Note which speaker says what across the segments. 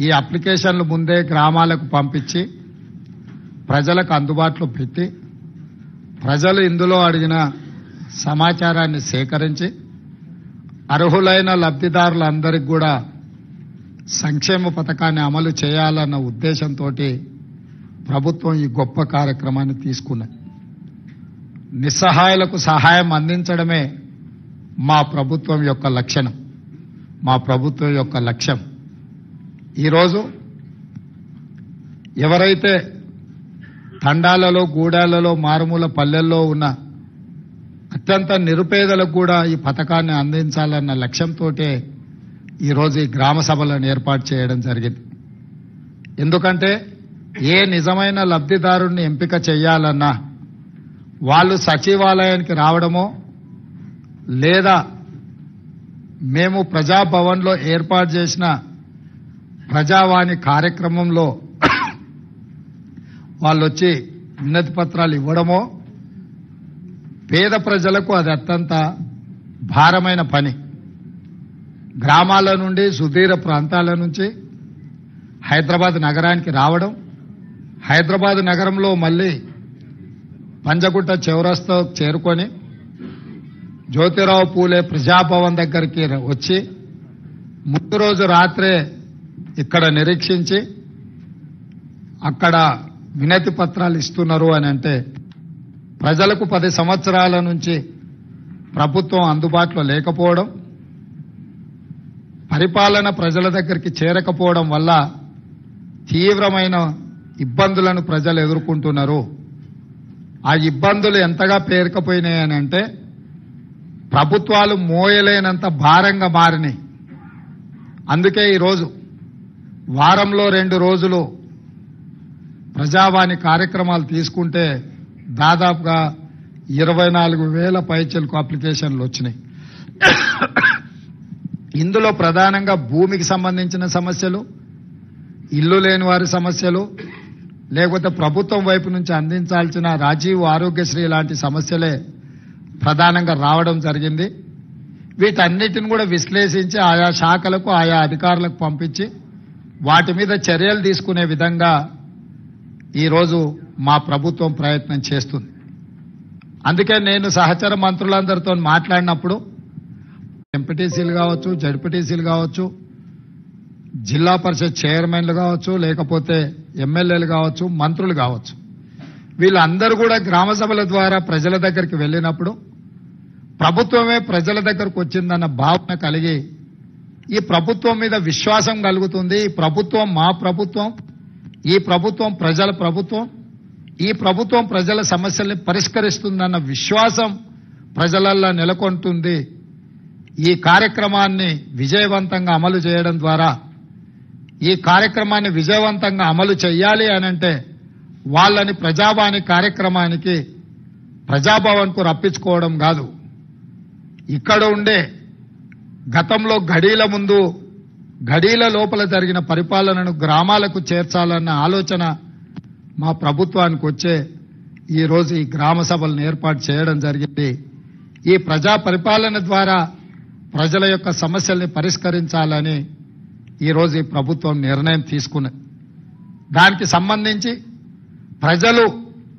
Speaker 1: ఈ అప్లికేషన్లు ముందే గ్రామాలకు పంపించి ప్రజలకు అందుబాటులో పెట్టి ప్రజలు ఇందులో అడిగిన సమాచారాన్ని సేకరించి అర్హులైన లబ్ధిదారులందరికీ కూడా సంక్షేమ పథకాన్ని అమలు చేయాలన్న ఉద్దేశంతో ప్రభుత్వం ఈ గొప్ప కార్యక్రమాన్ని తీసుకున్నది. నిస్సహాయులకు సహాయం అందించడమే మా ప్రభుత్వం యొక్క లక్షణం, మా ప్రభుత్వం యొక్క లక్ష్యం. ఈరోజు ఎవరైతే తండాలలో, గూడాలలో, మారుమూల పల్లెల్లో ఉన్న అత్యంత నిరుపేదలకు కూడా ఈ పథకాన్ని అందించాలన్న లక్ష్యంతో ఈరోజు ఈ గ్రామ సభలను ఏర్పాటు చేయడం జరిగింది. ఎందుకంటే ఏ నిజమైన లబ్ధిదారుణ్ణి ఎంపిక చేయాలన్నా వాళ్ళు సచివాలయానికి రావడమో లేదా మేము ప్రజాభవన్లో ఏర్పాటు చేసిన ప్రజావాణి కార్యక్రమంలో వాళ్ళు వచ్చి వినతి పత్రాలు ఇవ్వడమో పేద ప్రజలకు అది అత్యంత భారమైన పని. గ్రామాల నుండి, సుదూర ప్రాంతాల నుంచి హైదరాబాద్ నగరానికి రావడం, హైదరాబాద్ నగరంలో మళ్ళీ పంజగుట్ట చౌరస్తా చేరుకొని జ్యోతిరావు పూలే ప్రజాభవన్ దగ్గరికి వచ్చి ముందు రోజు రాత్రే ఇక్కడ నిరీక్షించి అక్కడ వినతి పత్రాలు ఇస్తున్నారు అని అంటే ప్రజలకు 10 సంవత్సరాల నుంచి ప్రభుత్వం అందుబాటులో లేకపోవడం, పరిపాలన ప్రజల దగ్గరికి చేరకపోవడం వల్ల తీవ్రమైన ఇబ్బందులను ప్రజలు ఎదుర్కొంటున్నారు. ఆ ఇబ్బందులు ఎంతగా పేరుకుపోయినాయని అంటే ప్రభుత్వాలు మోయలేనంత భారంగా మారినాయి. అందుకే ఈరోజు వారంలో 2 రోజులు ప్రజావాణి కార్యక్రమాలు తీసుకుంటే దాదాపుగా 24,000 పైచలకు అప్లికేషన్లు వచ్చినాయి. ఇందులో ప్రధానంగా భూమికి సంబంధించిన సమస్యలు, ఇల్లు లేని వారి సమస్యలు, లేకపోతే ప్రభుత్వం వైపు నుంచి అందించాల్సిన రాజీవ్ ఆరోగ్యశ్రీ లాంటి సమస్యలే ప్రధానంగా రావడం జరిగింది. వీటన్నిటిని కూడా విశ్లేషించి ఆయా శాఖలకు, ఆయా అధికారులకు పంపించి వాటి మీద చర్యలు తీసుకునే విధంగా ఈరోజు మా ప్రభుత్వం ప్రయత్నం చేస్తుంది. అందుకే నేను సహచర మంత్రులందరితో మాట్లాడినప్పుడు ఎంపీటీసీలు కావచ్చు, జడ్పీటీసీలు కావచ్చు, జిల్లా పరిషత్ చైర్మన్లు కావచ్చు, లేకపోతే ఎమ్మెల్యేలు కావచ్చు, మంత్రులు కావచ్చు, వీళ్ళందరూ కూడా గ్రామ సభల ద్వారా ప్రజల దగ్గరికి వెళ్ళినప్పుడు ప్రభుత్వమే ప్రజల దగ్గరకు వచ్చిందన్న భావన కలిగి ఈ ప్రభుత్వం మీద విశ్వాసం కలుగుతుంది. ఈ ప్రభుత్వం మా ప్రభుత్వం, ఈ ప్రభుత్వం ప్రజల ప్రభుత్వం, ఈ ప్రభుత్వం ప్రజల సమస్యల్ని పరిష్కరిస్తుందన్న విశ్వాసం ప్రజలల్లో నెలకొంటుంది. ఈ కార్యక్రమాన్ని విజయవంతంగా అమలు చేయడం ద్వారా, ఈ కార్యక్రమాన్ని విజయవంతంగా అమలు చేయాలి అనంటే వాళ్ళని ప్రజావాణి కార్యక్రమానికి ప్రజాభవన్కు రప్పించుకోవడం కాదు, ఇక్కడ ఉండే గతంలో గడీల ముందు, గడీల లోపల జరిగిన పరిపాలనను గ్రామాలకు చేర్చాలన్న ఆలోచన మా ప్రభుత్వానికి వచ్చే ఈరోజు ఈ గ్రామ సభలను ఏర్పాటు చేయడం జరిగింది. ఈ ప్రజా పరిపాలన ద్వారా ప్రజల యొక్క సమస్యల్ని పరిష్కరించాలని ఈరోజు ఈ ప్రభుత్వం నిర్ణయం తీసుకున్నది. దానికి సంబంధించి ప్రజలు,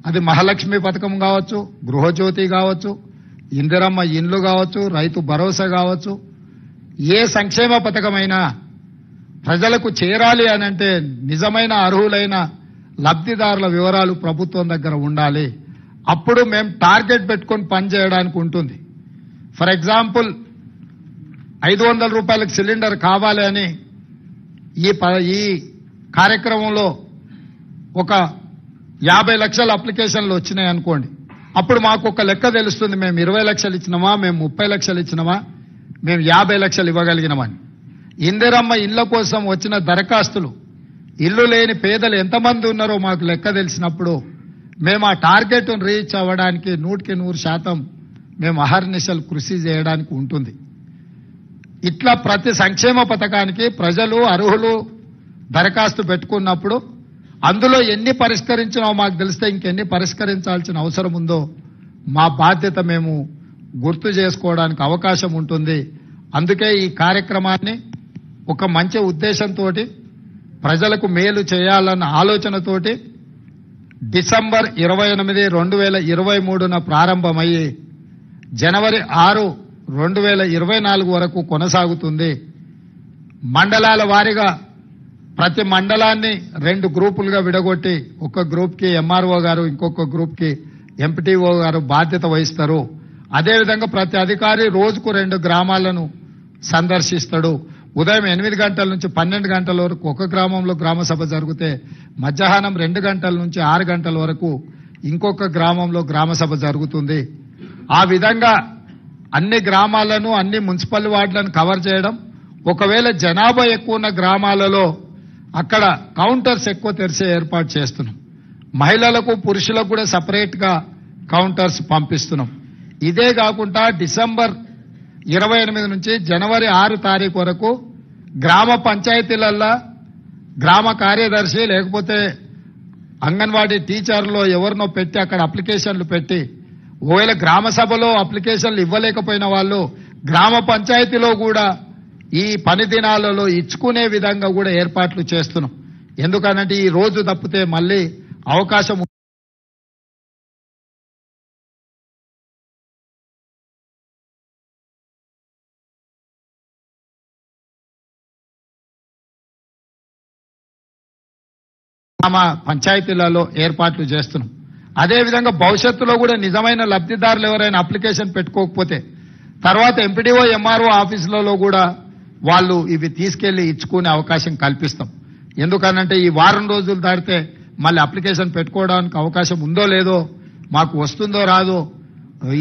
Speaker 1: అది మహాలక్ష్మి పథకం కావచ్చు, గృహజ్యోతి కావచ్చు, ఇందిరమ్మ ఇండ్లు కావచ్చు, రైతు భరోసా కావచ్చు, ఏ సంక్షేమ పథకమైనా ప్రజలకు చేరాలి అనంటే నిజమైన అర్హులైన లబ్ధిదారుల వివరాలు ప్రభుత్వం దగ్గర ఉండాలి. అప్పుడు మేము టార్గెట్ పెట్టుకొని పనిచేయడానికి ఉంటుంది. ఫర్ ఎగ్జాంపుల్ 500 రూపాయలకు సిలిండర్ కావాలి అని ఈ కార్యక్రమంలో ఒక 50 లక్షల అప్లికేషన్లు వచ్చినాయి అనుకోండి. అప్పుడు మాకు ఒక లెక్క తెలుస్తుంది, మేము 20 లక్షలు ఇచ్చినామా, మేము 30 లక్షలు ఇచ్చినామా, మేము 50 లక్షలు ఇవ్వగలిగినామని. ఇందిరమ్మ ఇళ్ల కోసం వచ్చిన దరఖాస్తులు, ఇల్లు లేని పేదలు ఎంతమంది ఉన్నారో మాకు లెక్క తెలిసినప్పుడు మేము ఆ టార్గెట్ను రీచ్ అవ్వడానికి 100% మేము అహర్నిశలు కృషి చేయడానికి ఉంటుంది. ఇట్లా ప్రతి సంక్షేమ పథకానికి ప్రజలు, అర్హులు దరఖాస్తు పెట్టుకున్నప్పుడు అందులో ఎన్ని పరిష్కరించినామో మాకు తెలిస్తే ఇంకెన్ని పరిష్కరించాల్సిన అవసరం ఉందో మా బాధ్యత మేము గుర్తు చేసుకోవడానికి అవకాశం ఉంటుంది. అందుకే ఈ కార్యక్రమాన్ని ఒక మంచి ఉద్దేశంతో ప్రజలకు మేలు చేయాలన్న ఆలోచనతోటి డిసెంబర్ 28, 2023న ప్రారంభమయ్యి జనవరి 6, 2024 వరకు కొనసాగుతుంది. మండలాల వారీగా ప్రతి మండలాన్ని 2 గ్రూపులుగా విడగొట్టి ఒక గ్రూప్కి ఎంఆర్ఓ గారు, ఇంకొక గ్రూప్కి ఎంపీటీఓ గారు బాధ్యత వహిస్తారు. అదేవిధంగా ప్రతి అధికారి రోజుకు 2 గ్రామాలను సందర్శిస్తాడు. ఉదయం 8 గంటల నుంచి 12 గంటల వరకు ఒక గ్రామంలో గ్రామ సభ జరిగితే మధ్యాహ్నం 2 గంటల నుంచి 6 గంటల వరకు ఇంకొక గ్రామంలో గ్రామ సభ జరుగుతుంది. ఆ విధంగా అన్ని గ్రామాలను, అన్ని మున్సిపల్ వార్డులను కవర్ చేయడం. ఒకవేళ జనాభా ఎక్కువ ఉన్న గ్రామాలలో అక్కడ కౌంటర్స్ ఎక్కువ తెరిచే ఏర్పాటు చేస్తున్నాం. మహిళలకు, పురుషులకు కూడా సపరేట్ గా కౌంటర్స్ పంపిస్తున్నాం. ఇదే కాకుండా డిసెంబర్ 28 నుంచి జనవరి 6 తారీఖు వరకు గ్రామ పంచాయతీలల్లో గ్రామ కార్యదర్శి లేకపోతే అంగన్వాడీ టీచర్లో ఎవరినో పెట్టి అక్కడ అప్లికేషన్లు పెట్టి, ఒకవేళ గ్రామ సభలో అప్లికేషన్లు ఇవ్వలేకపోయిన వాళ్ళు గ్రామ పంచాయతీలో కూడా ఈ పని దినాలలో ఇచ్చుకునే విధంగా కూడా ఏర్పాట్లు చేస్తున్నాం. ఎందుకనంటే ఈ రోజు తప్పితే మళ్ళీ అవకాశం గ్రామ పంచాయతీలలో ఏర్పాట్లు చేస్తున్నాం. అదేవిధంగా భవిష్యత్తులో కూడా నిజమైన లబ్ధిదారులు ఎవరైనా అప్లికేషన్ పెట్టుకోకపోతే తర్వాత ఎంపీడీఓ, ఎంఆర్ఓ ఆఫీసులలో కూడా వాళ్ళు ఇవి తీసుకెళ్లి ఇచ్చుకునే అవకాశం కల్పిస్తాం. ఎందుకనంటే ఈ వారం రోజులు దాటితే మళ్ళీ అప్లికేషన్ పెట్టుకోవడానికి అవకాశం ఉందో లేదో, మాకు వస్తుందో రాదో,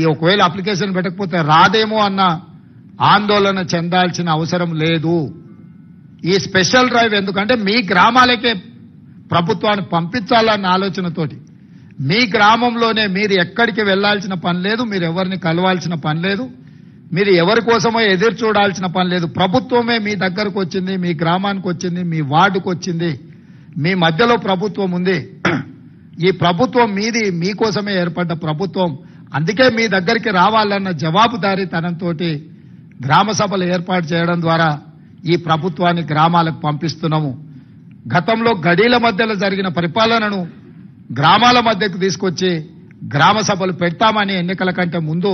Speaker 1: ఈ ఒకవేళ అప్లికేషన్ పెట్టకపోతే రాదేమో అన్న ఆందోళన చెందాల్సిన అవసరం లేదు. ఈ స్పెషల్ డ్రైవ్ ఎందుకంటే మీ గ్రామాలకే ప్రభుత్వాన్ని పంపించాలన్న ఆలోచనతోటి, మీ గ్రామంలోనే మీరు ఎక్కడికి వెళ్లాల్సిన పని లేదు, మీరు ఎవరిని కలవాల్సిన పని లేదు, మీరు ఎవరి కోసమో ఎదురు చూడాల్సిన పని లేదు. ప్రభుత్వమే మీ దగ్గరకు వచ్చింది, మీ గ్రామానికి వచ్చింది, మీ వార్డుకు వచ్చింది, మీ మధ్యలో ప్రభుత్వం ఉంది. ఈ ప్రభుత్వం మీది, మీకోసమే ఏర్పడ్డ ప్రభుత్వం. అందుకే మీ దగ్గరికి రావాలన్న జవాబుదారీతనంతో గ్రామ సభలు ఏర్పాటు చేయడం ద్వారా ఈ ప్రభుత్వాన్ని గ్రామాలకు పంపిస్తున్నాము. గతంలో గడీల మధ్యలో జరిగిన పరిపాలనను గ్రామాల మధ్యకు తీసుకొచ్చి గ్రామ సభలు పెడతామని ఎన్నికల కంటే ముందు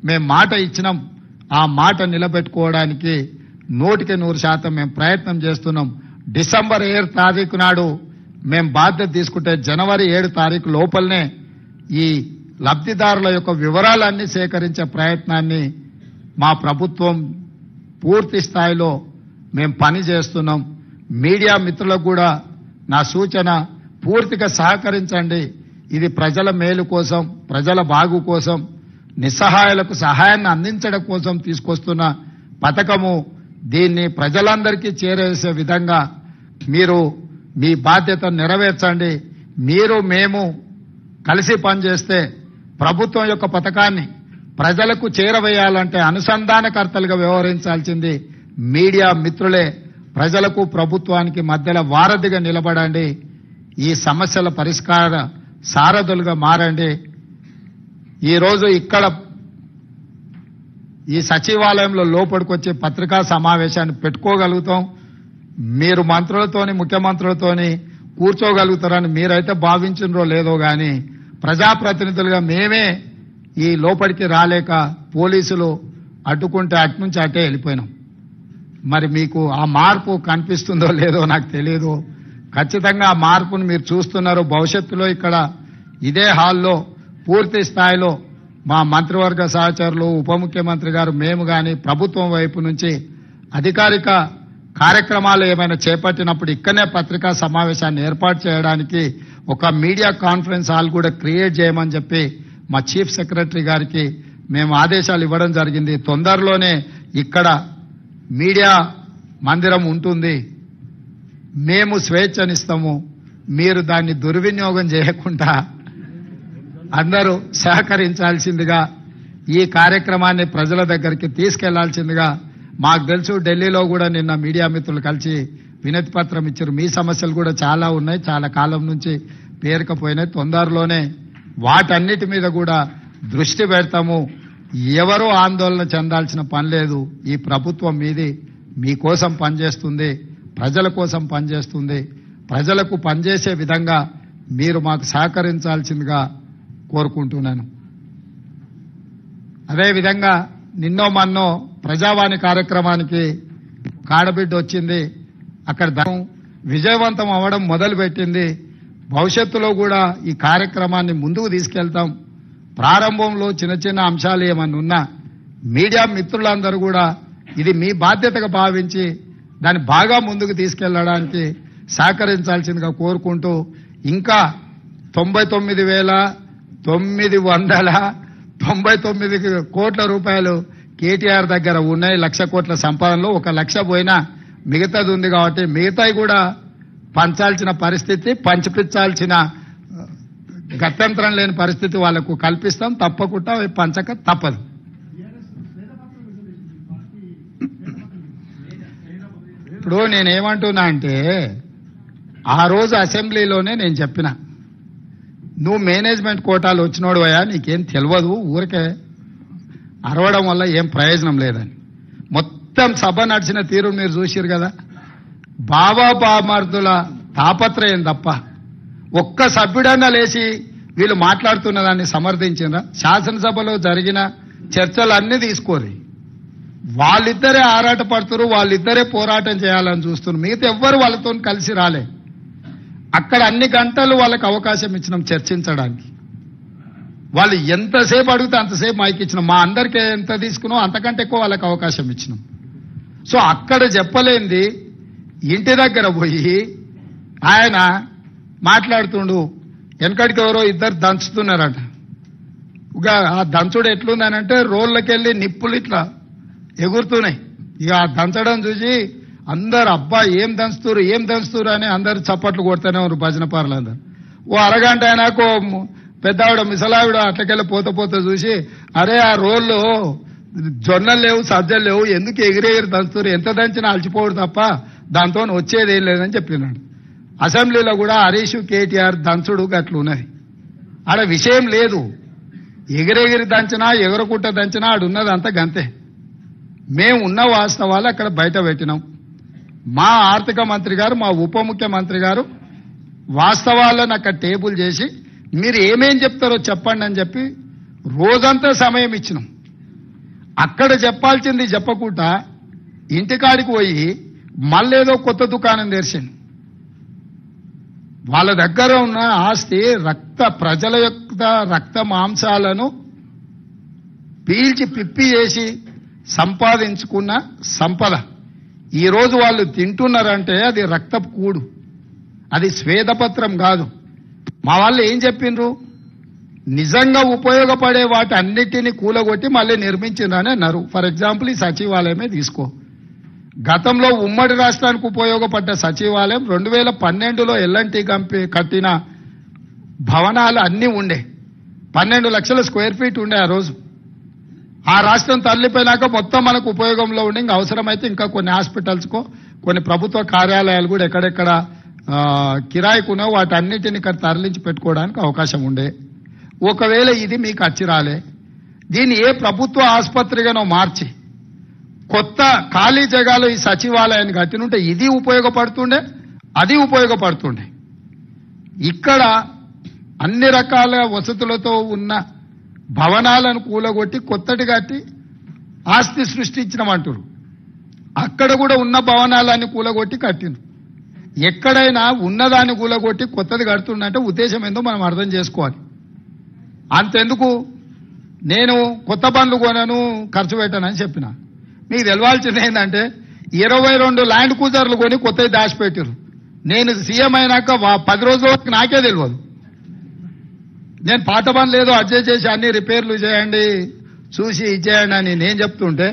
Speaker 1: మేము మాట ఇచ్చినాం. ఆ మాట నిలబెట్టుకోవడానికి 100% మేము ప్రయత్నం చేస్తున్నాం. డిసెంబర్ 7 తారీఖు నాడు మేము బాధ్యత తీసుకుంటే జనవరి 7 తారీఖు లోపలనే ఈ లబ్ధిదారుల యొక్క వివరాలన్నీ సేకరించే ప్రయత్నాన్ని మా ప్రభుత్వం పూర్తి స్థాయిలో మేము పని చేస్తున్నాం. మీడియా మిత్రులకు కూడా నా సూచన, పూర్తిగా సహకరించండి. ఇది ప్రజల మేలు కోసం, ప్రజల బాగు కోసం, నిస్సహాయులకు సహాయాన్ని అందించడం కోసం తీసుకొస్తున్న పథకము. దీన్ని ప్రజలందరికీ చేరేసే విధంగా మీరు మీ బాధ్యతను నెరవేర్చండి. మీరు మేము కలిసి పనిచేస్తే ప్రభుత్వం యొక్క పథకాన్ని ప్రజలకు చేరవేయాలంటే అనుసంధానకర్తలుగా వ్యవహరించాల్సింది మీడియా మిత్రులే. ప్రజలకు ప్రభుత్వానికి మధ్యలో వారధిగా నిలబడండి. ఈ సమస్యల పరిష్కార సారథులుగా మారండి. ఈరోజు ఇక్కడ ఈ సచివాలయంలో లోపలికొచ్చి పత్రికా సమావేశాన్ని పెట్టుకోగలుగుతాం. మీరు మంత్రులతోని, ముఖ్యమంత్రులతోని కూర్చోగలుగుతారని మీరైతే భావించినరో లేదో గాని ప్రజాప్రతినిధులుగా మేమే ఈ లోపలికి రాలేక పోలీసులు అడ్డుకుంటే అట్నుంచి అటే వెళ్ళిపోయినాం. మరి మీకు ఆ మార్పు కనిపిస్తుందో లేదో నాకు తెలియదు. ఖచ్చితంగా ఆ మార్పును మీరు చూస్తున్నారు. భవిష్యత్తులో ఇక్కడ ఇదే హాల్లో పూర్తి స్థాయిలో మా మంత్రివర్గ సహచరులు, ఉప ముఖ్యమంత్రి గారు, మేము గాని ప్రభుత్వం వైపు నుంచి అధికారిక కార్యక్రమాలు ఏమైనా చేపట్టినప్పుడు ఇక్కడనే పత్రికా సమావేశాన్ని ఏర్పాటు చేయడానికి ఒక మీడియా కాన్ఫరెన్స్ హాల్ కూడా క్రియేట్ చేయమని చెప్పి మా చీఫ్ సెక్రటరీ గారికి మేము ఆదేశాలు ఇవ్వడం జరిగింది. తొందరలోనే ఇక్కడ మీడియా మందిరం ఉంటుంది. మేము స్వేచ్ఛనిస్తాము. మీరు దాన్ని దుర్వినియోగం చేయకుండా అందరూ సహకరించాల్సిందిగా, ఈ కార్యక్రమాన్ని ప్రజల దగ్గరికి తీసుకెళ్లాల్సిందిగా. మాకు తెలుసు ఢిల్లీలో కూడా నిన్న మీడియా మిత్రులు కలిసి వినతి పత్రం ఇచ్చారు. మీ సమస్యలు కూడా చాలా ఉన్నాయి, చాలా కాలం నుంచి పేరుకపోయినాయి. తొందరలోనే వాటన్నిటి మీద కూడా దృష్టి పెడతాము. ఎవరూ ఆందోళన చెందాల్సిన పని లేదు. ఈ ప్రభుత్వం మీది, మీకోసం పనిచేస్తుంది. ప్రజల కోసం పనిచేస్తుంది. ప్రజలకు పనిచేసే విధంగా మీరు మాకు సహకరించాల్సిందిగా కోరుకుంటున్నాను. అదేవిధంగా నిన్నో మన్నో ప్రజావాణి కార్యక్రమానికి కాడబిడ్డ వచ్చింది. అక్కడ విజయవంతం అవ్వడం మొదలుపెట్టింది. భవిష్యత్తులో కూడా ఈ కార్యక్రమాన్ని ముందుకు తీసుకెళ్తాం. ప్రారంభంలో చిన్న చిన్న అంశాలు ఏమన్నా ఉన్నా మీడియా మిత్రులందరూ కూడా ఇది మీ బాధ్యతగా భావించి దాన్ని బాగా ముందుకు తీసుకెళ్లడానికి సహకరించాల్సిందిగా కోరుకుంటూ ఇంకా 99,999 కోట్ల రూపాయలు కేటీఆర్ దగ్గర ఉన్నాయి. 1,00,000 కోట్ల సంపాదనలో 1,00,000 పోయినా మిగతాది ఉంది కాబట్టి మిగతాయి కూడా పంచాల్సిన పరిస్థితి, పంచిపించాల్సిన గత్యంతరం లేని పరిస్థితి వాళ్లకు కల్పిస్తాం. తప్పకుండా పంచక తప్పదు. ఇప్పుడు నేనేమంటున్నా అంటే ఆ రోజు అసెంబ్లీలోనే నేను చెప్పిన, నువ్వు మేనేజ్మెంట్ కోటాలు వచ్చినోడు అయ్యా, నీకేం తెలియదు, ఊరికే అరవడం వల్ల ఏం ప్రయోజనం లేదని. మొత్తం సభ నడిచిన తీరు మీరు చూసిరు కదా. బాబా బామర్దుల తాపత్రయం తప్ప ఒక్క సభ్యుడన్నా లేచి వీళ్ళు మాట్లాడుతున్న దాన్ని సమర్థించినరా? శాసనసభలో జరిగిన చర్చలన్నీ తీసుకోరు. వాళ్ళిద్దరే ఆరాట పడుతున్నారు, వాళ్ళిద్దరే పోరాటం చేయాలని చూస్తున్నారు. మిగతా ఎవ్వరు వాళ్ళతో కలిసి రాలే. అక్కడ అన్ని గంటలు వాళ్ళకి అవకాశం ఇచ్చినాం చర్చించడానికి. వాళ్ళు ఎంతసేపు అడిగితే అంతసేపు మైక్ ఇచ్చినాం. మా అందరికీ ఎంత తీసుకున్నాం అంతకంటే ఎక్కువ వాళ్ళకి అవకాశం ఇచ్చినాం. సో అక్కడ చెప్పలేంది ఇంటి దగ్గర పోయి ఆయన మాట్లాడుతుండు. వెనకడికి ఎవరో ఇద్దరు దంచుతున్నారట. ఇక ఆ దంచుడు ఎట్లుందనంటే రోళ్ళకెళ్ళి నిప్పులు ఇట్లా ఎగురుతున్నాయి. ఇక ఆ దంచడం చూసి అందరు అబ్బా ఏం దంచుతురు అని అందరు చప్పట్లు కొడుతూనే ఉన్నారు భజన పార్లందరూ. ఓ అరగంట అయినాకో పెద్దావిడ మిసలావిడ అట్లకెళ్ళి పోత చూసి, అరే ఆ రోళ్ళు జొన్నలు లేవు, సజ్జలు లేవు, ఎందుకు ఎగిరెగిరి దంచుతురు, ఎంత దంచినా అలచిపోడు తప్ప దాంతో వచ్చేది ఏం లేదని చెప్పినాడు. అసెంబ్లీలో కూడా హరీష్ కేటీఆర్ దంచుడు గట్లు ఉన్నది. ఆడ విషయం లేదు. ఎగిరెగిరి దంచినా ఎగరకుట్ట దంచినా ఆడున్నది అంత గంతే. మేము ఉన్న వాస్తవాలు అక్కడ బయట పెట్టినాం. మా ఆర్థిక మంత్రి గారు, మా ఉప ముఖ్యమంత్రి గారు వాస్తవాలను అక్కడ టేబుల్ చేసి మీరు ఏమేం చెప్తారో చెప్పండి అని చెప్పి రోజంతా సమయం ఇచ్చినాం. అక్కడ చెప్పాల్సింది చెప్పకుండా ఇంటికాడికి పోయి మళ్ళేదో కొత్త దుకాణం తెరిచింది. వాళ్ళ దగ్గర ఉన్న ఆస్తి ప్రజల యొక్క రక్త మాంసాలను పీల్చి పిప్పి చేసి సంపాదించుకున్న సంపద ఈ రోజు వాళ్ళు తింటున్నారంటే అది రక్తపు కూడు, అది స్వేదపత్రం కాదు. మా వాళ్ళు ఏం చెప్పిండ్రు, నిజంగా ఉపయోగపడే వాటి అన్నిటినీ కూలగొట్టి మళ్ళీ నిర్మించిండ్రని అన్నారు. ఫర్ ఎగ్జాంపుల్ ఈ సచివాలయమే తీసుకో. గతంలో ఉమ్మడి రాష్ట్రానికి ఉపయోగపడ్డ సచివాలయం 2012లో ఎల్ఎన్టీ కంపెనీ కట్టిన భవనాలు అన్నీ ఉండే. 12 లక్షల స్క్వేర్ ఫీట్ ఉండే ఆ రోజు. ఆ రాష్ట్రం తరలిపోయినాక మొత్తం మనకు ఉపయోగంలో ఉండి ఇంకా అవసరమైతే ఇంకా కొన్ని హాస్పిటల్స్కో కొన్ని ప్రభుత్వ కార్యాలయాలు కూడా ఎక్కడెక్కడ కిరాయికునో వాటి అన్నిటిని ఇక్కడ తరలించి పెట్టుకోవడానికి అవకాశం ఉండే. ఒకవేళ ఇది మీకు అచ్చిరాలే, దీన్ని ఏ ప్రభుత్వ ఆసుపత్రిగానో మార్చి కొత్త ఖాళీ జగాలో ఈ సచివాలయాన్ని కట్టినుంటే ఇది ఉపయోగపడుతుండే, అది ఉపయోగపడుతుండే. ఇక్కడ అన్ని రకాల వసతులతో ఉన్న భవనాలను కూలగొట్టి కొత్తటి కట్టి ఆస్తి సృష్టించినమంటారు. అక్కడ కూడా ఉన్న భవనాలన్నీ కూలగొట్టి కట్టిండ్రు. ఎక్కడైనా ఉన్నదాన్ని కూలగొట్టి కొత్తది కడుతుండంటే ఉద్దేశం ఏందో మనం అర్థం చేసుకోవాలి. అంతెందుకు నేను కొత్త బండ్లు కొనను, ఖర్చు పెట్టానని చెప్పిన. మీకు తెలవాల్సింది ఏంటంటే 22 ల్యాండ్ క్రూజర్లు కొని కొత్తవి దాచిపెట్టారు. నేను సీఎం అయినాక 10 రోజుల వరకు నాకే తెలియదు. నేను పాత బండ్లు ఏదో అడ్జస్ట్ చేసి అన్ని రిపేర్లు చేయండి, చూసి ఇచ్చేయండి అని నేను చెప్తుంటే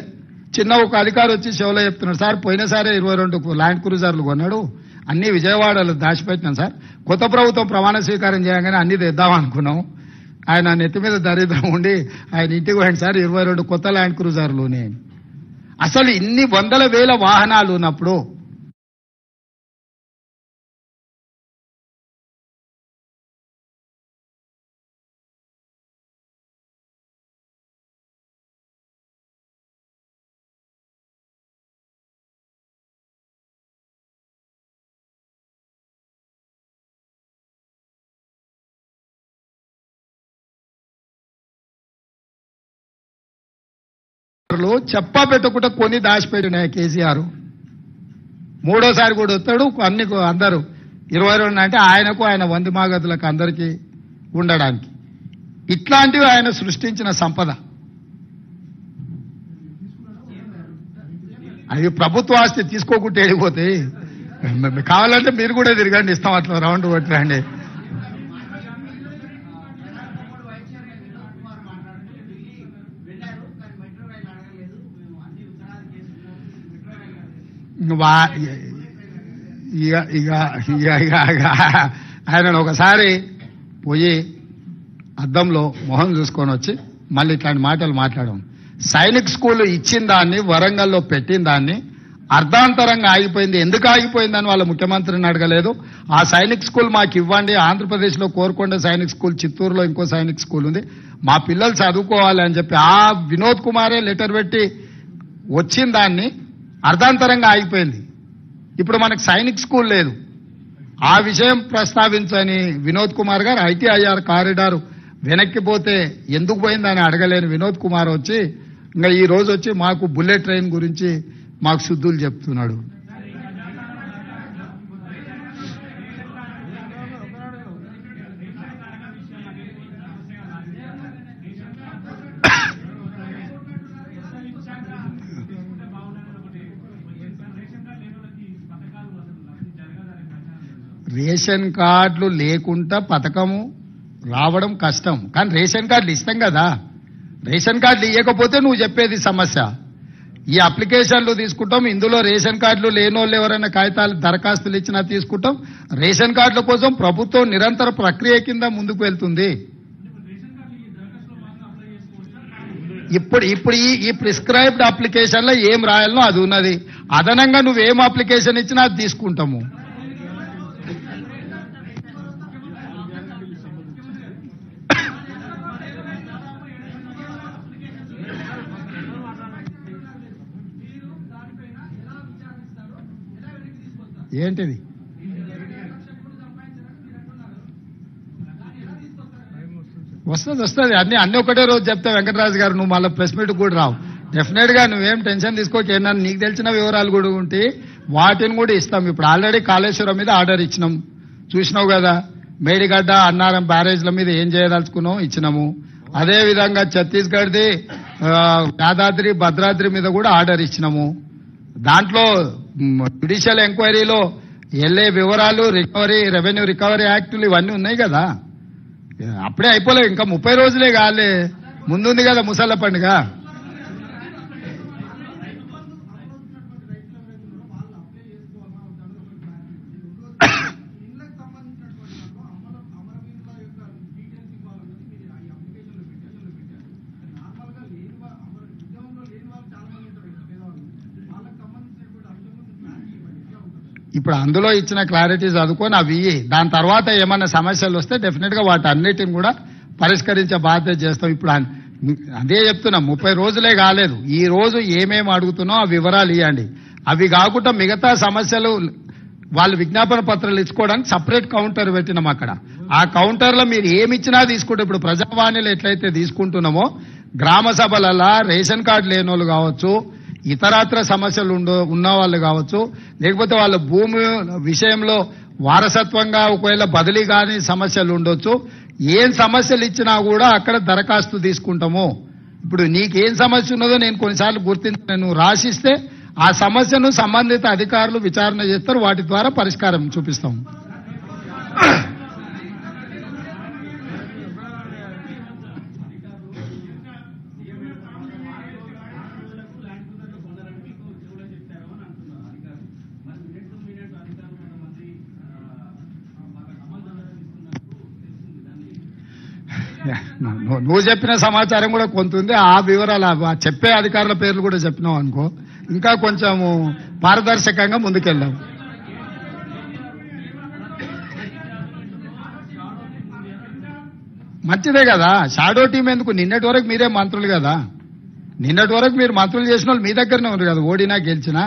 Speaker 1: చిన్న ఒక అధికారి వచ్చి షోలో చెప్తున్నాడు, సార్ పోయినసారే 22 ల్యాండ్ క్రూజర్లు కొన్నాడు, అన్ని విజయవాడలో దాచిపెట్టినాం సార్, కొత్త ప్రభుత్వం ప్రమాణ స్వీకారం చేయగానే అన్ని తెద్దాం అనుకున్నాం. ఆయన నెత్తి మీద దరిద్రం ఉండి ఆయన ఇంటికి పోయింది సార్ 22 కొత్త ల్యాండ్ క్రూజర్లు. నేను అసలు ఇన్ని వందల వేల వాహనాలు ఉన్నప్పుడు చెప్పా పెట్టకుండా కొన్ని దాచిపెట్టినాయి కేసీఆర్. మూడోసారి కూడా వస్తాడు అన్ని అందరూ 22 అంటే ఆయనకు ఆయన వంది మాగతులకు అందరికీ ఉండడానికి. ఇట్లాంటివి ఆయన సృష్టించిన సంపద. అది ప్రభుత్వ ఆస్తి తీసుకోకుంటే వెళ్ళిపోతాయి. కావాలంటే మీరు కూడా తిరగండి, ఇస్తాం అట్లా రౌండ్ కొట్టండి. ఆయన ఒకసారి పోయి అద్దంలో మొహం చూసుకొని వచ్చి మళ్ళీ ఇట్లాంటి మాటలు మాట్లాడడం. సైనిక్ స్కూల్ ఇచ్చిన దాన్ని, వరంగల్లో పెట్టిన దాన్ని అర్ధాంతరంగా ఆగిపోయింది. ఎందుకు ఆగిపోయిందని వాళ్ళ ముఖ్యమంత్రిని అడగలేదు. ఆ సైనిక్ స్కూల్ మాకు ఇవ్వండి. ఆంధ్రప్రదేశ్లో కోరుకొండ సైనిక్ స్కూల్, చిత్తూరులో ఇంకో సైనిక్ స్కూల్ ఉంది, మా పిల్లలు చదువుకోవాలి అని చెప్పి ఆ వినోద్ కుమారే లెటర్ పెట్టి వచ్చిన దాన్ని అర్ధాంతరంగా ఆగిపోయింది. ఇప్పుడు మనకు సైనిక్ స్కూల్ లేదు. ఆ విషయం ప్రస్తావించని వినోద్ కుమార్ గారు ఐటీఐఆర్ కారిడార్ వెనక్కిపోతే ఎందుకు పోయిందని అడగలేని వినోద్ కుమార్ వచ్చి ఇంకా ఈ రోజు వచ్చి మాకు బుల్లెట్ ట్రైన్ గురించి మాకు శుద్ధులు చెప్తున్నాడు. రేషన్ కార్డులు లేకుండా పథకము రావడం కష్టం, కానీ రేషన్ కార్డులు ఇస్తాం కదా. రేషన్ కార్డులు ఇవ్వకపోతే నువ్వు చెప్పేది సమస్య. ఈ అప్లికేషన్లు తీసుకుంటాం, ఇందులో రేషన్ కార్డులు లేనోళ్ళు ఎవరైనా కాగితాలు దరఖాస్తులు ఇచ్చినా తీసుకుంటాం. రేషన్ కార్డుల కోసం ప్రభుత్వం నిరంతర ప్రక్రియ కింద ముందుకు వెళ్తుంది. ఇప్పుడు ఈ ప్రిస్క్రైబ్డ్ అప్లికేషన్లో ఏం రాయాలనో అది ఉన్నది. అదనంగా నువ్వేం అప్లికేషన్ ఇచ్చినా అది తీసుకుంటాము. ఏంటిది? వస్తుంది అన్ని ఒకటే రోజు చెప్తా వెంకటరాజు గారు. నువ్వు మళ్ళీ ప్రెస్ మీట్ కూడా రావు. డెఫినెట్ గా నువ్వేం టెన్షన్ తీసుకోక. ఏమన్నా నీకు తెలిసిన వివరాలు కూడా ఉంటే వాటిని కూడా ఇస్తాం. ఇప్పుడు ఆల్రెడీ కాళేశ్వరం మీద ఆర్డర్ ఇచ్చినాం, చూసినావు కదా. మేడిగడ్డ, అన్నారం బ్యారేజ్ల మీద ఏం చేయదలుచుకున్నాం ఇచ్చినాము. అదే విధంగా ఛత్తీస్గఢ్ది యాదాద్రి, భద్రాద్రి మీద కూడా ఆర్డర్ ఇచ్చినాము. దాంట్లో జ్యుడిషియల్ ఎంక్వైరీలో ఎల్ఏ వివరాలు, రికవరీ, రెవెన్యూ రికవరీ యాక్టులు ఇవన్నీ ఉన్నాయి కదా. అప్పుడే అయిపోలేదు, ఇంకా 30 రోజులే కాలే, ముందుంది కదా ముసళ్ళ పండుగ. ఇప్పుడు అందులో ఇచ్చిన క్లారిటీ చదువుకొని అవి దాని తర్వాత ఏమన్నా సమస్యలు వస్తే డెఫినెట్ గా వాటి అన్నిటిని కూడా పరిష్కరించే బాధ్యత చేస్తాం. ఇప్పుడు అదే చెప్తున్నా, 30 రోజులే కాలేదు. ఈ రోజు ఏమేమి అడుగుతున్నాం ఆ వివరాలు ఇవ్వండి. అవి కాకుండా మిగతా సమస్యలు వాళ్ళు విజ్ఞాపన పత్రాలు ఇచ్చుకోవడానికి సపరేట్ కౌంటర్ పెట్టినాం అక్కడ. ఆ కౌంటర్లో మీరు ఏమి ఇచ్చినా తీసుకుంటే, ఇప్పుడు ప్రజావాణిలో ఎట్లయితే తీసుకుంటున్నామో గ్రామ సభలలో రేషన్ కార్డు లేని వాళ్ళు కావచ్చు, ఇతరత్ర సమస్యలు ఉన్న వాళ్ళు కావచ్చు, లేకపోతే వాళ్ళ భూమి విషయంలో వారసత్వంగా ఒకవేళ బదిలీ కాని సమస్యలు ఉండొచ్చు. ఏం సమస్యలు ఇచ్చినా కూడా అక్కడ దరఖాస్తు తీసుకుంటాము. ఇప్పుడు నీకేం సమస్య ఉన్నదో నేను కొన్నిసార్లు నువ్వు రాసిస్తే ఆ సమస్యను సంబంధిత అధికారులు విచారణ చేస్తారు, వాటి ద్వారా పరిష్కారం చూపిస్తాం. నువ్వు చెప్పిన సమాచారం కూడా కొంత ఉంది. ఆ వివరాలు చెప్పే అధికారుల పేర్లు కూడా చెప్పినావు అనుకో, ఇంకా కొంచెం పారదర్శకంగా ముందుకెళ్ళాం. మంచిదే కదా. షాడో టీం ఎందుకు? నిన్నటి వరకు మీరే మంత్రులు కదా. నిన్నటి వరకు మీరు మంత్రులు చేసిన వాళ్ళు మీ దగ్గరనే ఉన్నారు కదా, ఓడినా గెలిచినా.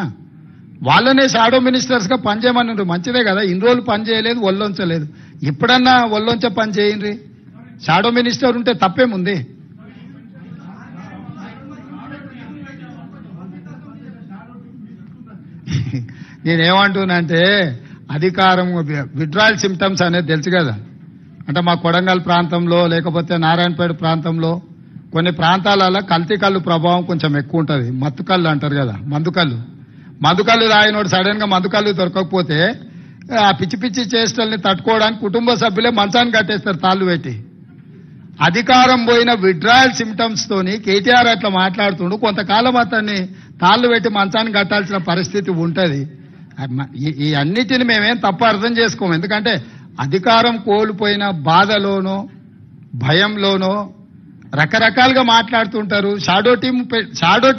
Speaker 1: వాళ్ళనే షాడో మినిస్టర్స్ గా పనిచేయమని మంచిదే కదా. ఇన్ని రోజులు పని చేయలేదు, ఒళ్ళొంచలేదు. ఇప్పుడన్నా ఒళ్ళొంచ పని చేయండి. షాడో మినిస్టర్ ఉంటే తప్పేముంది? నేనేమంటున్నానంటే అధికారం విడ్రాయల్ సిమ్టమ్స్ అనేది తెలుసు కదా. అంటే మా కొడంగల్ ప్రాంతంలో లేకపోతే నారాయణపేట ప్రాంతంలో కొన్ని ప్రాంతాలలో కల్తీ కళ్ళు ప్రభావం కొంచెం ఎక్కువ ఉంటుంది. మత్తు కళ్ళు అంటారు కదా, మందుకళ్ళు తాగినోడు సడన్ గా మందుకళ్ళు దొరకకపోతే ఆ పిచ్చి పిచ్చి చేష్టల్ని తట్టుకోవడానికి కుటుంబ సభ్యులే మంచాన్ని కట్టేస్తారు తాళ్ళు పెట్టి. అధికారం పోయిన విడ్రాయల్ సిమ్టమ్స్ తోని కేటీఆర్ అట్లా మాట్లాడుతుండు. కొంతకాలం అతన్ని తాళ్ళు పెట్టి మంచాన్ని కట్టాల్సిన పరిస్థితి ఉంటది. ఈ అన్నిటిని మేమేం తప్ప అర్థం చేసుకోము. ఎందుకంటే అధికారం కోల్పోయిన బాధలోనో భయంలోనో రకరకాలుగా మాట్లాడుతుంటారు. షాడో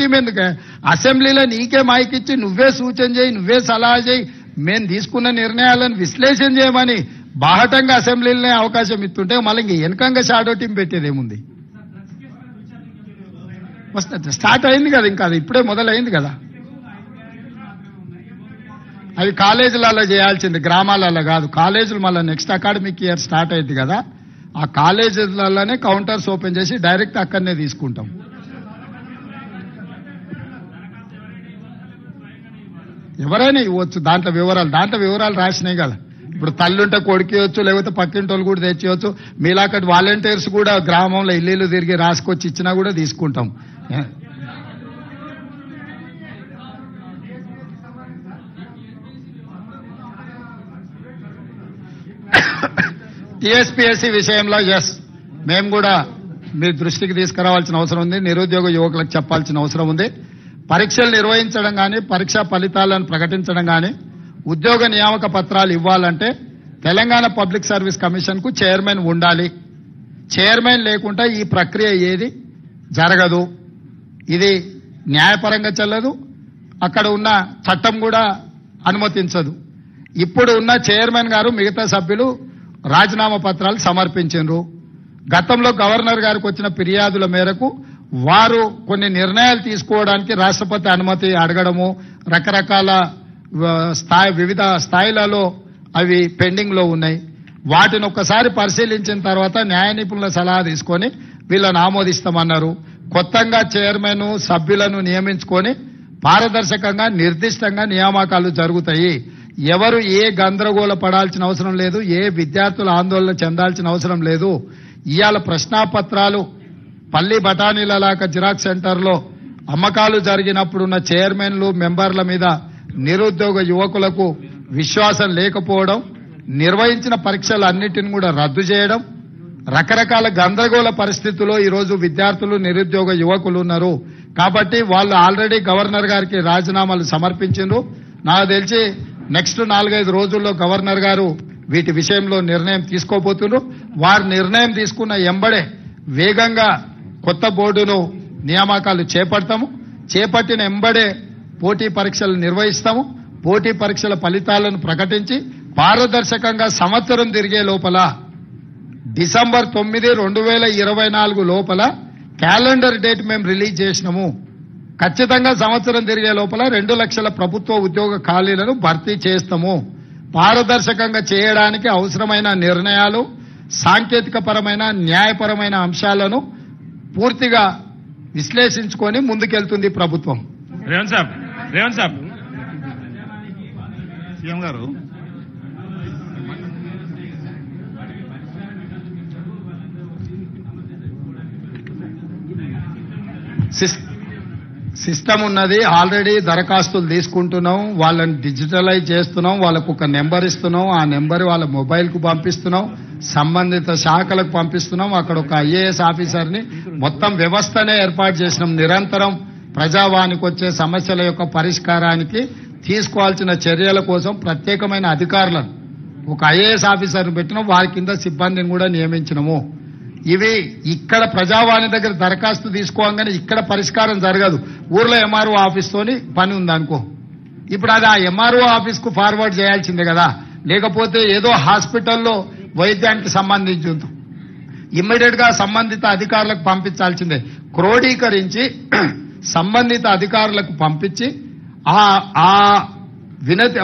Speaker 1: టీం ఎందుకు? అసెంబ్లీలో నీకే మైకిచ్చి నువ్వే సూచన చేయి, నువ్వే సలహా చేయి, మేము తీసుకున్న నిర్ణయాలను విశ్లేషణ చేయమని బాహటంగా అసెంబ్లీలోనే అవకాశం ఇస్తుంటే మళ్ళీ ఇంక వెనకంగా షాడో టీం పెట్టేదేముంది? స్టార్ట్ అయింది కదా, ఇంకా అది ఇప్పుడే మొదలైంది కదా. అవి కాలేజీలలో చేయాల్సింది, గ్రామాలలో కాదు. కాలేజీలు మళ్ళీ నెక్స్ట్ అకాడమిక్ ఇయర్ స్టార్ట్ అయింది కదా, ఆ కాలేజీలలోనే కౌంటర్స్ ఓపెన్ చేసి డైరెక్ట్ అక్కడనే తీసుకుంటాం. ఎవరైనా ఇవ్వచ్చు, దాంట్లో వివరాలు రాసినాయి కదా. ఇప్పుడు తల్లుంటే కొడికేయచ్చు, లేకపోతే పక్కింటి వాళ్ళు కూడా తెచ్చేయచ్చు. మీలాకటి వాలంటీర్స్ కూడా గ్రామంలో ఇల్లు తిరిగి రాసుకొచ్చి ఇచ్చినా కూడా తీసుకుంటాం. టీఎస్పీఎస్సీ విషయంలో మేము కూడా మీ దృష్టికి తీసుకురావాల్సిన అవసరం ఉంది. నిరుద్యోగ యువకులకు చెప్పాల్సిన అవసరం ఉంది. పరీక్షలు నిర్వహించడం కానీ, పరీక్షా ఫలితాలను ప్రకటించడం కానీ, ఉద్యోగ నియామక పత్రాలు ఇవ్వాలంటే తెలంగాణ పబ్లిక్ సర్వీస్ కమిషన్ కు చైర్మన్ ఉండాలి. చైర్మన్ లేకుండా ఈ ప్రక్రియ ఏది జరగదు. ఇది న్యాయపరంగా చెల్లదు, అక్కడ ఉన్న చట్టం కూడా అనుమతించదు. ఇప్పుడు ఉన్న చైర్మన్ గారు మిగతా సభ్యులు రాజీనామా పత్రాలు సమర్పించారు. గతంలో గవర్నర్ గారికి వచ్చిన ఫిర్యాదుల మేరకు వారు కొన్ని నిర్ణయాలు తీసుకోవడానికి రాష్ట్రపతి అనుమతి అడగడము, రకరకాల వివిధ స్థాయిలలో అవి పెండింగ్ లో ఉన్నాయి. వాటిని ఒక్కసారి పరిశీలించిన తర్వాత న్యాయ నిపుణుల సలహా తీసుకొని వీళ్ళని ఆమోదిస్తామన్నారు. కొత్తగా చైర్మన్ సభ్యులను నియమించుకొని పారదర్శకంగా నిర్దిష్టంగా నియామకాలు జరుగుతాయి. ఎవరు ఏ గందరగోళ పడాల్సిన అవసరం లేదు, ఏ విద్యార్థులు ఆందోళన చెందాల్సిన అవసరం లేదు. ఇవాళ ప్రశ్నాపత్రాలు పల్లి బఠానీలలాగా జిరాక్స్ సెంటర్లో అమ్మకాలు జరిగినప్పుడున్న చైర్మన్లు మెంబర్ల మీద నిరుద్యోగ యువకులకు విశ్వాసం లేకపోవడం, నిర్వహించిన పరీక్షలన్నిటిని కూడా రద్దు చేయడం, రకరకాల గందరగోళ పరిస్థితుల్లో ఈరోజు విద్యార్థులు నిరుద్యోగ యువకులు ఉన్నారు. కాబట్టి వాళ్ళు ఆల్రెడీ గవర్నర్ గారికి రాజీనామాలు సమర్పించారు. నాకు తెలిసి నెక్స్ట్ 4-5 రోజుల్లో గవర్నర్ గారు వీటి విషయంలో నిర్ణయం తీసుకోబోతున్నారు. వారు నిర్ణయం తీసుకున్న ఎంబడే వేగంగా కొత్త బోర్డును నియామకాలు చేపట్టిన ఎంబడే పోటీ పరీక్షలు నిర్వహిస్తాము. పోటీ పరీక్షల ఫలితాలను ప్రకటించి పారదర్శకంగా సంవత్సరం తిరిగే లోపల డిసెంబర్ 9, 2024 లోపల క్యాలెండర్ డేట్ మేము రిలీజ్ చేసినాము. ఖచ్చితంగా సంవత్సరం తిరిగే లోపల 2 లక్షల ప్రభుత్వ ఉద్యోగ ఖాళీలను భర్తీ చేస్తాము. పారదర్శకంగా చేయడానికి అవసరమైన నిర్ణయాలు, సాంకేతిక పరమైన న్యాయపరమైన అంశాలను పూర్తిగా విశ్లేషించుకొని ముందుకెళ్తుంది ప్రభుత్వం.
Speaker 2: రేవంత్ సాబ్ సీఎం గారు
Speaker 1: సిస్టమ్ ఉన్నది, ఆల్రెడీ దరఖాస్తులు తీసుకుంటున్నాం, వాళ్ళని డిజిటలైజ్ చేస్తున్నాం, వాళ్ళకు ఒక నెంబర్ ఇస్తున్నాం, ఆ నెంబర్ వాళ్ళ మొబైల్ కు పంపిస్తున్నాం, సంబంధిత శాఖలకు పంపిస్తున్నాం. అక్కడ ఒక ఐఏఎస్ ఆఫీసర్ని మొత్తం వ్యవస్థనే ఏర్పాటు చేసినాం. నిరంతరం ప్రజావానికి వచ్చే సమస్యల యొక్క పరిష్కారానికి తీసుకోవాల్సిన చర్యల కోసం ప్రత్యేకమైన అధికారులను ఒక ఐఏఎస్ ఆఫీసర్ని పెట్టినాం. వారి కింద సిబ్బందిని కూడా నియమించినము. ఇవి ఇక్కడ ప్రజావాణి దగ్గర దరఖాస్తు తీసుకోగానే ఇక్కడ పరిష్కారం జరగదు. ఊర్లో ఎంఆర్ఓ ఆఫీస్ తోని పని ఉందనుకో, ఇప్పుడు అది ఆ ఎంఆర్ఓ ఆఫీస్ కు ఫార్వర్డ్ చేయాల్సిందే కదా. లేకపోతే ఏదో హాస్పిటల్లో వైద్యానికి సంబంధించి ఇమ్మీడియట్ గా సంబంధిత అధికారులకు పంపించాల్సిందే. క్రోడీకరించి సంబంధిత అధికారులకు పంపించి ఆ వినతి